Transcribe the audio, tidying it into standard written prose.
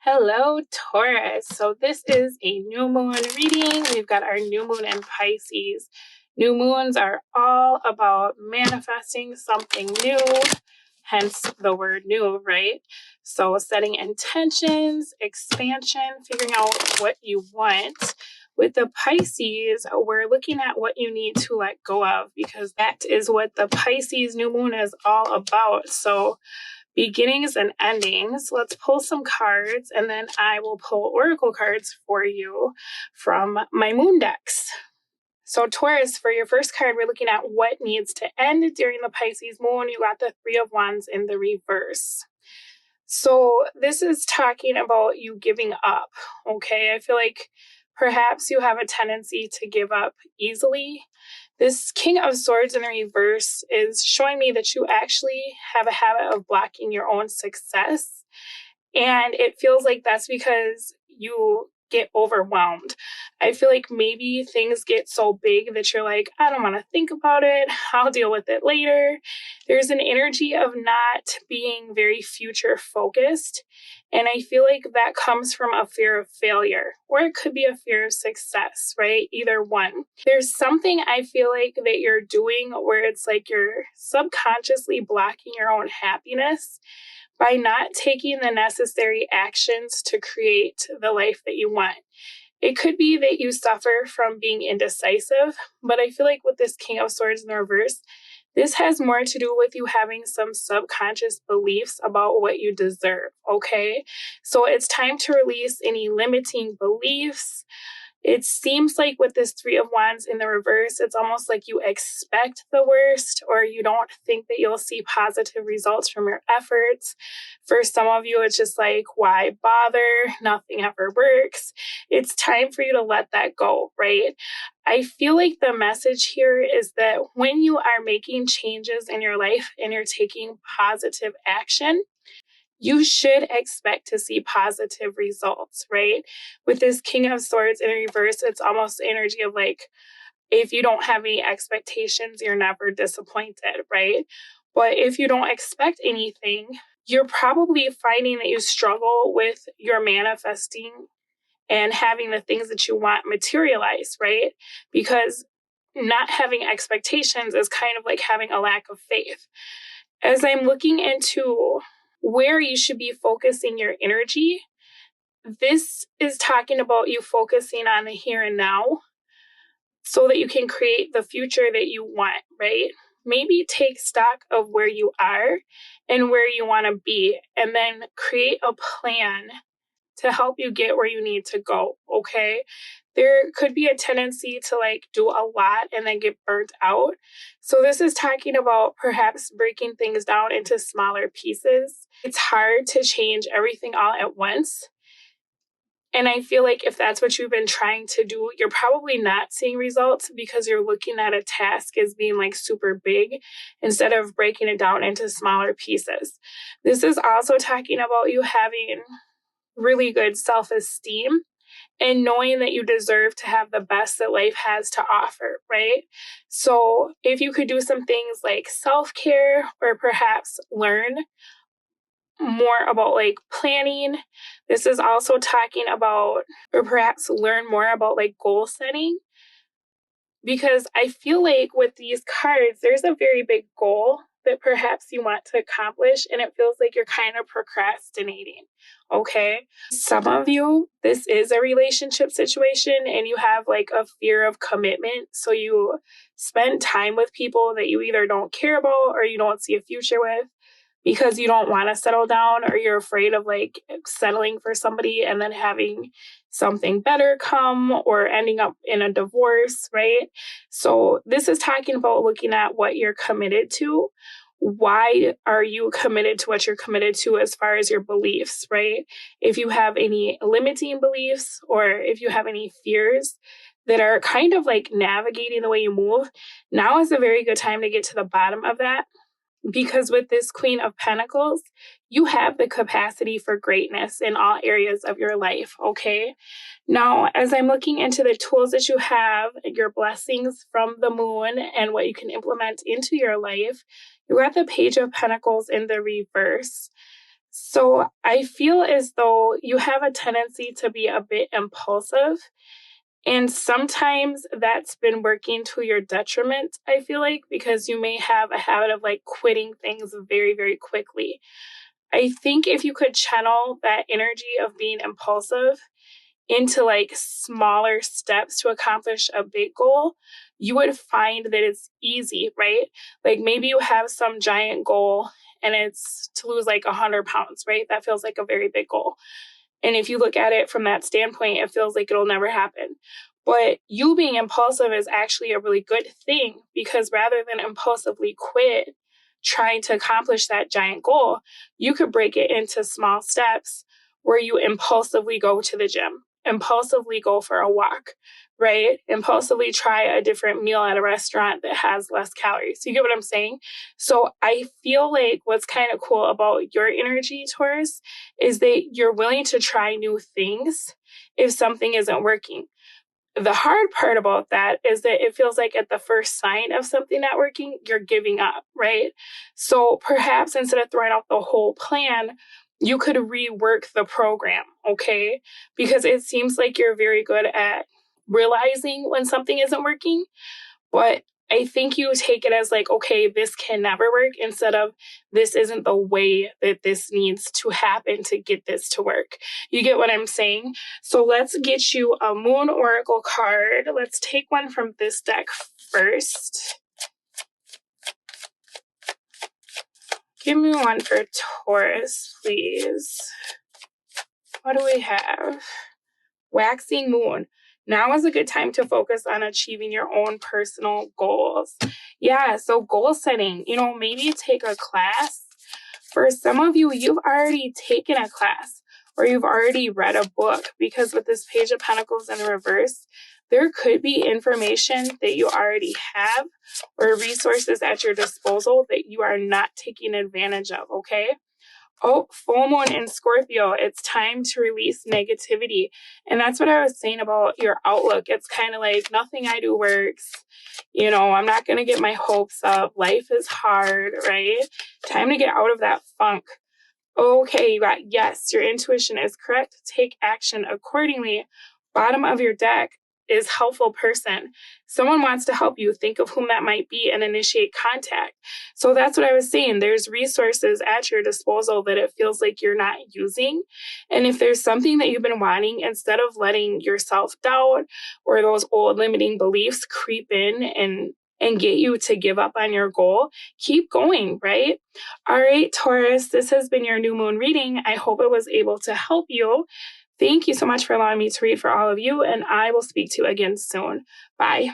Hello, Taurus. So this is a new moon reading. We've got our new moon in Pisces. New moons are all about manifesting something new, hence the word new, right? So setting intentions, expansion, figuring out what you want. With the Pisces, we're looking at what you need to let go of because that is what the Pisces new moon is all about. So beginnings and endings. Let's pull some cards and then I will pull oracle cards for you from my moon decks. So Taurus, for your first card, we're looking at what needs to end during the Pisces moon. You got the Three of Wands in the reverse. So this is talking about you giving up, okay? I feel like perhaps you have a tendency to give up easily. This King of Swords in the reverse is showing me that you actually have a habit of blocking your own success. And it feels like that's because you get overwhelmed. I feel like maybe things get so big that you're like, I don't want to think about it. I'll deal with it later. There's an energy of not being very future focused. And I feel like that comes from a fear of failure, or it could be a fear of success, right? Either one. There's something I feel like that you're doing where it's like you're subconsciously blocking your own happiness by not taking the necessary actions to create the life that you want. It could be that you suffer from being indecisive, but I feel like with this King of Swords in the reverse, this has more to do with you having some subconscious beliefs about what you deserve, okay? So it's time to release any limiting beliefs. It seems like with this Three of Wands in the reverse, it's almost like you expect the worst or you don't think that you'll see positive results from your efforts. For some of you, it's just like, why bother? Nothing ever works. It's time for you to let that go, right? I feel like the message here is that when you are making changes in your life and you're taking positive action, you should expect to see positive results, right? With this King of Swords in reverse, it's almost the energy of like, if you don't have any expectations, you're never disappointed, right? But if you don't expect anything, you're probably finding that you struggle with your manifesting and having the things that you want materialize, right? Because not having expectations is kind of like having a lack of faith. As I'm looking into where you should be focusing your energy, this is talking about you focusing on the here and now so that you can create the future that you want, right? Maybe take stock of where you are and where you want to be, and then create a plan to help you get where you need to go, okay? There could be a tendency to like do a lot and then get burnt out. So this is talking about perhaps breaking things down into smaller pieces. It's hard to change everything all at once. And I feel like if that's what you've been trying to do, you're probably not seeing results because you're looking at a task as being like super big instead of breaking it down into smaller pieces. This is also talking about you having really good self-esteem and knowing that you deserve to have the best that life has to offer, right? So if you could do some things like self-care or perhaps learn more about like planning. This is also talking about, or perhaps learn more about like goal setting. Because I feel like with these cards, there's a very big goal that perhaps you want to accomplish, and it feels like you're kind of procrastinating. Okay. Some of you, this is a relationship situation, and you have like a fear of commitment. So you spend time with people that you either don't care about or you don't see a future with because you don't want to settle down or you're afraid of like settling for somebody and then having something better come or ending up in a divorce, right? So this is talking about looking at what you're committed to. Why are you committed to what you're committed to as far as your beliefs, right? If you have any limiting beliefs or if you have any fears that are kind of like navigating the way you move, now is a very good time to get to the bottom of that. Because with this Queen of Pentacles, you have the capacity for greatness in all areas of your life, okay? Now, as I'm looking into the tools that you have, your blessings from the moon, and what you can implement into your life, you got the Page of Pentacles in the reverse. So I feel as though you have a tendency to be a bit impulsive. And sometimes that's been working to your detriment, I feel like, because you may have a habit of like quitting things very, very quickly. I think if you could channel that energy of being impulsive into like smaller steps to accomplish a big goal, you would find that it's easy, right? Like maybe you have some giant goal and it's to lose like 100 pounds, right? That feels like a very big goal. And if you look at it from that standpoint, it feels like it'll never happen. But you being impulsive is actually a really good thing, because rather than impulsively quit trying to accomplish that giant goal, you could break it into small steps where you impulsively go to the gym, impulsively go for a walk, right? Impulsively try a different meal at a restaurant that has less calories. You get what I'm saying? So I feel like what's kind of cool about your energy, Taurus, is that you're willing to try new things if something isn't working. The hard part about that is that it feels like at the first sign of something not working, you're giving up, right? So perhaps instead of throwing out the whole plan, you could rework the program, okay? Because it seems like you're very good at realizing when something isn't working, but I think you take it as like, okay, this can never work, instead of this isn't the way that this needs to happen to get this to work. You get what I'm saying? So let's get you a Moon Oracle card. Let's take one from this deck first. Give me one for Taurus, please. What do we have? Waxing Moon. Now is a good time to focus on achieving your own personal goals. Yeah, so goal setting, maybe take a class. For some of you, you've already taken a class or you've already read a book, because with this Page of Pentacles in reverse, there could be information that you already have or resources at your disposal that you are not taking advantage of, okay? Oh, full moon in Scorpio. It's time to release negativity. And that's what I was saying about your outlook. It's kind of like nothing I do works. I'm not going to get my hopes up. Life is hard, right? Time to get out of that funk. Okay, you got yes, your intuition is correct. Take action accordingly. Bottom of your deck is helpful person. Someone wants to help you. Think of whom that might be and initiate contact. So that's what I was saying. There's resources at your disposal that it feels like you're not using. And if there's something that you've been wanting, instead of letting your self-doubt or those old limiting beliefs creep in and get you to give up on your goal, keep going, right? All right, Taurus, this has been your new moon reading. I hope it was able to help you. Thank you so much for allowing me to read for all of you, and I will speak to you again soon. Bye.